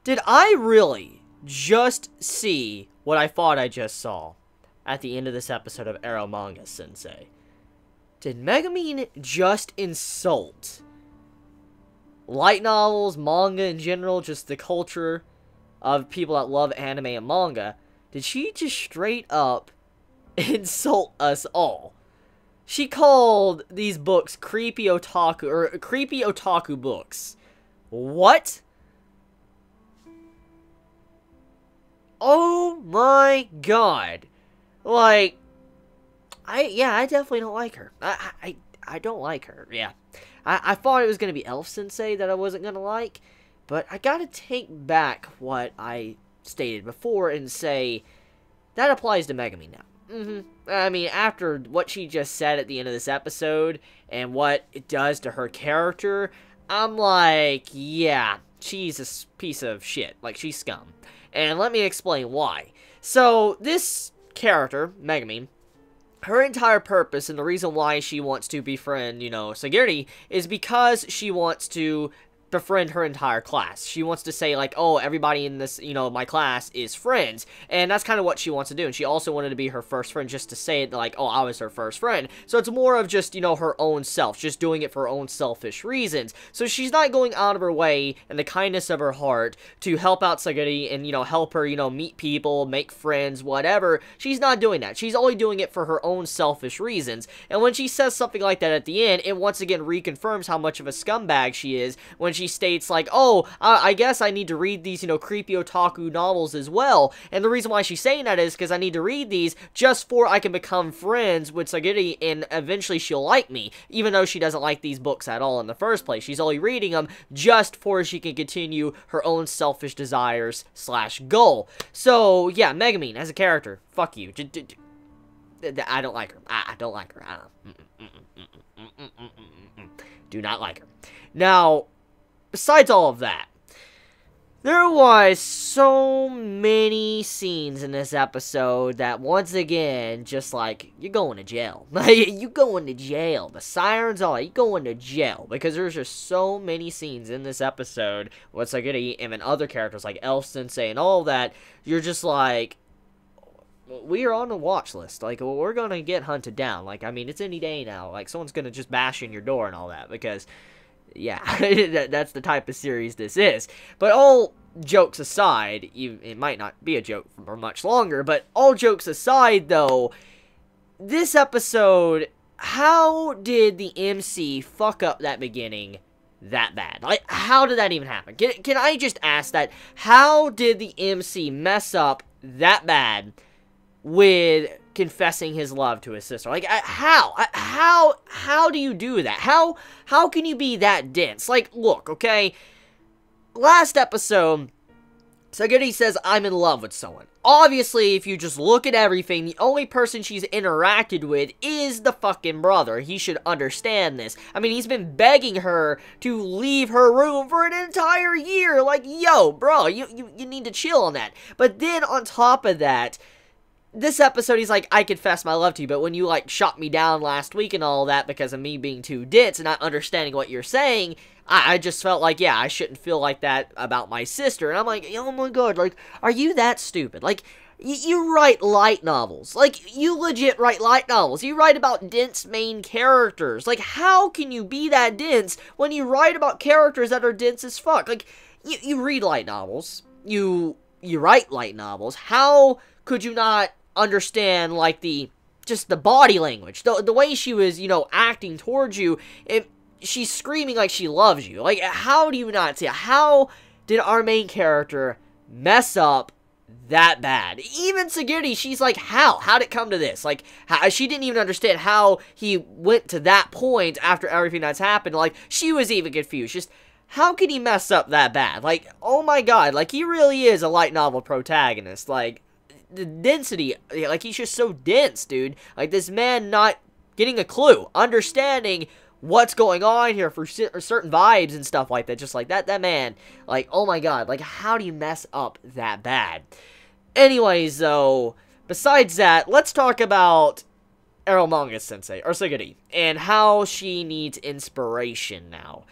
Did I really just see what I thought I just saw at the end of this episode of Eromanga Sensei? Did Megumin just insult light novels, manga in general, just the culture of people that love anime and manga? Did she just straight up insult us all? She called these books creepy otaku books. What? Oh my god. Like, I definitely don't like her. I don't like her, yeah. I thought it was going to be Elf Sensei that I wasn't going to like, but I gotta take back what I stated before and say that applies to Megumin now. I mean, after what she just said at the end of this episode and what it does to her character, I'm like, yeah, she's a piece of shit. Like, she's scum. And let me explain why. So, this character, Megumin, her entire purpose and the reason why she wants to befriend, Sagiri, is because she wants to befriend her entire class. She wants to say, like, oh, everybody in this, my class is friends. And that's kind of what she wants to do. And she also wanted to be her first friend just to say it, like, oh, I was her first friend. So it's more of just, her own self. Just doing it for her own selfish reasons. So she's not going out of her way in the kindness of her heart to help out Sagiri and, help her, meet people, make friends, whatever. She's not doing that. She's only doing it for her own selfish reasons. And when she says something like that at the end, it once again reconfirms how much of a scumbag she is when she states like, oh, I guess I need to read these, creepy otaku novels as well. And the reason why she's saying that is because I need to read these just for I can become friends with Sagiri and eventually she'll like me, even though she doesn't like these books at all in the first place. She's only reading them just for she can continue her own selfish desires / goal. So, yeah, Megumin, as a character, fuck you. I don't like her. I don't like her. Do not like her. Now, besides all of that, there was so many scenes in this episode that, once again, just like, you're going to jail. You going to jail. The sirens, all that, you going to jail. Because there's just so many scenes in this episode with Sagiri and other characters like Elf Sensei and all that. You're just like, we are on the watch list. Like, we're going to get hunted down. Like, I mean, it's any day now. Like, someone's going to just bash in your door and all that. Because, yeah, that's the type of series this is. But all jokes aside, it might not be a joke for much longer, but all jokes aside, though, this episode, how did the MC fuck up that beginning that bad? Like, how did that even happen? Can I just ask that? How did the MC mess up that bad with confessing his love to his sister? Like, how do you do that? How can you be that dense? Like, look, okay, last episode, Sagiri says, I'm in love with someone. Obviously, if you just look at everything, the only person she's interacted with is the fucking brother. He should understand this. I mean, he's been begging her to leave her room for an entire year. Like, yo, bro, you need to chill on that. But then, on top of that, this episode, he's like, I confess my love to you, but when you, like, shot me down last week and all that because of me being too dense and not understanding what you're saying, I just felt like, yeah, I shouldn't feel like that about my sister. And I'm like, oh my god, like, are you that stupid? Like, you write light novels. Like, you legit write light novels. You write about dense main characters. Like, how can you be that dense when you write about characters that are dense as fuck? Like, you read light novels. You write light novels. How could you not understand, like, just the body language, the way she was, acting towards you, she's screaming like she loves you. Like, how do you not see it? How did our main character mess up that bad? Even Sagiri, she's like, how'd it come to this? Like, she didn't even understand how he went to that point after everything that's happened. Like, she was even confused. Just, how could he mess up that bad? Like, oh my god, like, he really is a light novel protagonist. Like, the density, like, he's just so dense, dude. Like, this man not getting a clue, understanding what's going on here for certain vibes and stuff like that. Just like that man, like, oh my god, like, how do you mess up that bad? Anyways, though, besides that, let's talk about Eromanga Sensei, or Sagiri, and how she needs inspiration now.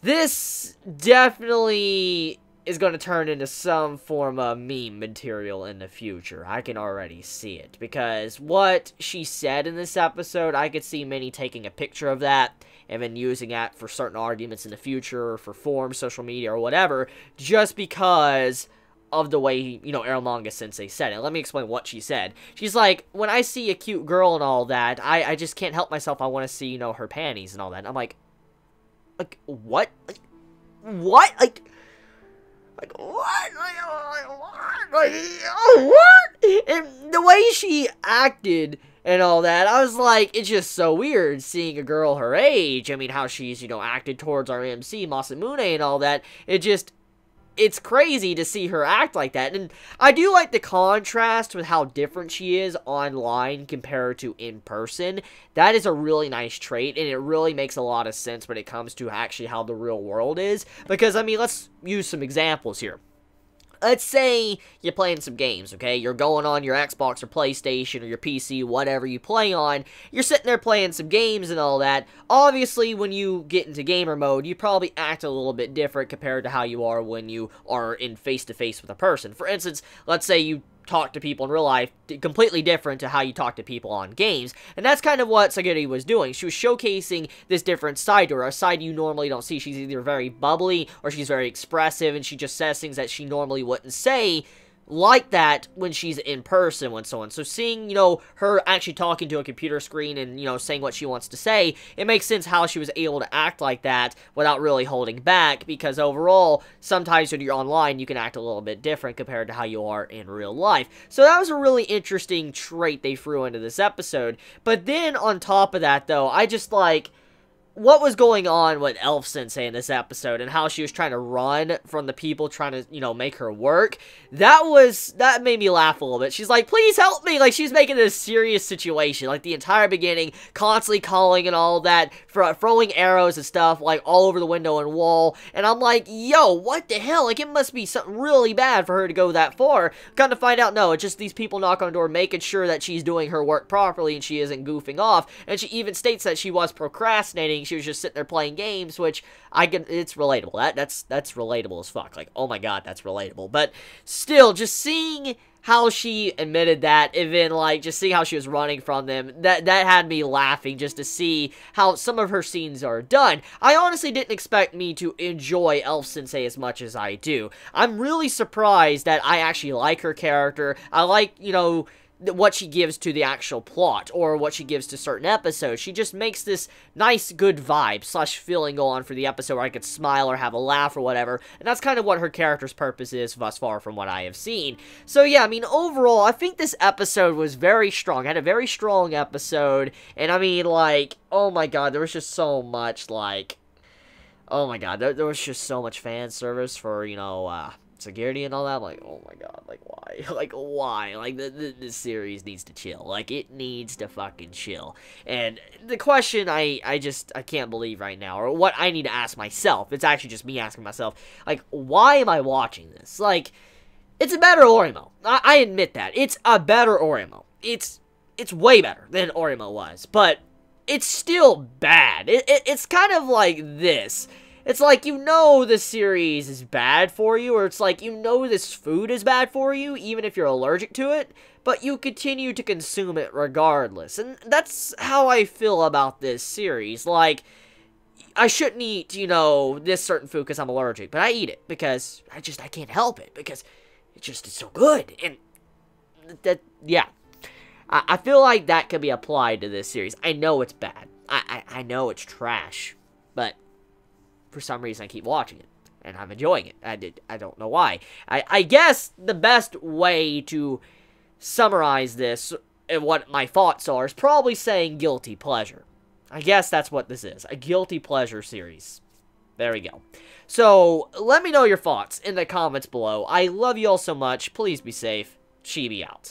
This definitely is going to turn into some form of meme material in the future. I can already see it. Because what she said in this episode, I could see many taking a picture of that and then using that for certain arguments in the future, or for forums, social media, or whatever, just because of the way, you know, Eromanga Sensei said it. Let me explain what she said. She's like, when I see a cute girl and all that, I just can't help myself. I want to see, you know, her panties and all that. And I'm like, what? What? Like, what? What? And the way she acted and all that, I was like, it's just so weird seeing a girl her age. I mean, how she's, you know, acted towards our MC, Masamune, and all that. It's crazy to see her act like that. And I do like the contrast with how different she is online compared to in person. That is a really nice trait, and it really makes a lot of sense when it comes to actually how the real world is. Because, I mean, let's use some examples here. Let's say you're playing some games, okay? You're going on your Xbox or PlayStation or your PC, whatever you play on. You're sitting there playing some games and all that. Obviously, when you get into gamer mode, you probably act a little bit different compared to how you are when you are in face-to-face with a person. For instance, let's say you talk to people in real life, completely different to how you talk to people on games. And that's kind of what Sagiri was doing. She was showcasing this different side to her, a side you normally don't see. She's either very bubbly or she's very expressive, and she just says things that she normally wouldn't say like that when she's in person with someone. So seeing, you know, her actually talking to a computer screen and, you know, saying what she wants to say, it makes sense how she was able to act like that without really holding back, because overall, sometimes when you're online, you can act a little bit different compared to how you are in real life. So that was a really interesting trait they threw into this episode. But then, on top of that, though, I just, like, what was going on with Elf Sensei in this episode and how she was trying to run from the people trying to, you know, make her work, that made me laugh a little bit. She's like, please help me! Like, she's making it a serious situation. Like, the entire beginning, constantly calling and all that, throwing arrows and stuff, like, all over the window and wall, and I'm like, yo, what the hell? Like, it must be something really bad for her to go that far. Come to find out, no, it's just these people knock on the door, making sure that she's doing her work properly and she isn't goofing off, and she even states that she was procrastinating. She was just sitting there playing games, which it's relatable. That's relatable as fuck. Like, oh my god, that's relatable. But still, just seeing how she admitted that, and then, like, just seeing how she was running from them, that had me laughing just to see how some of her scenes are done. I honestly didn't expect me to enjoy Elf Sensei as much as I do. I'm really surprised that I actually like her character. I like, you know, what she gives to the actual plot, or what she gives to certain episodes. She just makes this nice, good vibe / feeling go on for the episode where I could smile or have a laugh or whatever, and that's kind of what her character's purpose is thus far from what I have seen. So yeah, I mean, overall, I think this episode was very strong. I had a very strong episode, and I mean, like, oh my god, there was just so much, like, oh my god, there was just so much fan service for, you know, security and all that. I'm like, oh my god, like, why? Like, why? Like, this series needs to chill. Like, it needs to fucking chill. And the question I can't believe right now, or what I need to ask myself, it's actually just me asking myself, like, why am I watching this? Like, it's a better Orimo. I admit that. It's a better Orimo. It's way better than Orimo was, but it's still bad. It's kind of like this. It's like, you know the series is bad for you, or it's like, you know this food is bad for you, even if you're allergic to it, but you continue to consume it regardless. And that's how I feel about this series. Like, I shouldn't eat, you know, this certain food because I'm allergic, but I eat it because I can't help it, because it's so good. And that, yeah. I feel like that could be applied to this series. I know it's bad. I know it's trash, but for some reason, I keep watching it, and I'm enjoying it. I don't know why. I guess the best way to summarize this and what my thoughts are is probably saying guilty pleasure. I guess that's what this is. A guilty pleasure series. There we go. So, let me know your thoughts in the comments below. I love you all so much. Please be safe. Chibi out.